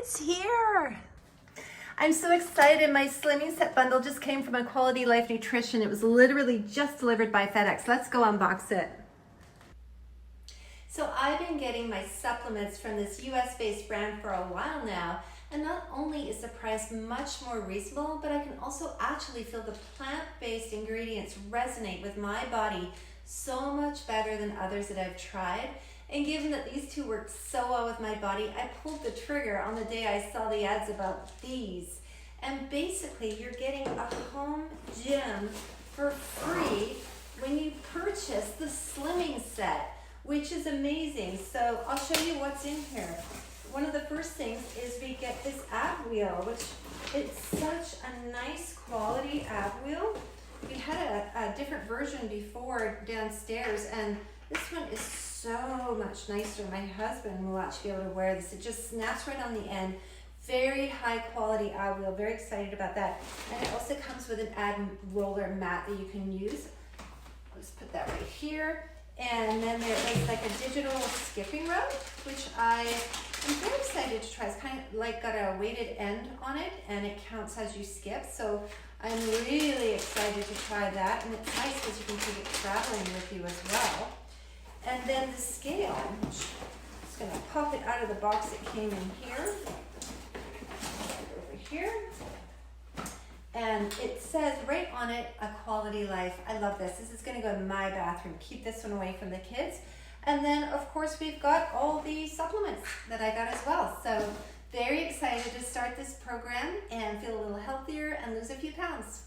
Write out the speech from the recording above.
It's here. I'm so excited. My Slimming Set bundle just came from Quality Life Nutrition. It was literally just delivered by FedEx. Let's go unbox it. So I've been getting my supplements from this US-based brand for a while now, and not only is the price much more reasonable, but I can also actually feel the plant-based ingredients resonate with my body so much better than others that I've tried. And given that these two work so well with my body, I pulled the trigger on the day I saw the ads about these. And basically, you're getting a home gym for free when you purchase the Slimming Set, which is amazing. So I'll show you what's in here. One of the first things is we get this ab wheel, which it's such a nice quality ab wheel. We had a different version before downstairs, and this one is so much nicer. My husband will actually be able to wear this. It just snaps right on the end. Very high quality ab wheel. Very excited about that. And it also comes with an ab roller mat that you can use. Let's put that right here. And then there is like a digital skipping rope, which I am very excited to try. It's kind of like got a weighted end on it, and it counts as you skip. So I'm really excited to try that. And it's nice because you can take it traveling with you as well. And then the scale, I'm just going to pop it out of the box it came in here. Over here. And it says right on it, A Quality Life. I love this. This is going to go in my bathroom. Keep this one away from the kids. And then, of course, we've got all the supplements that I got as well. So very excited to start this program and feel a little healthier and lose a few pounds.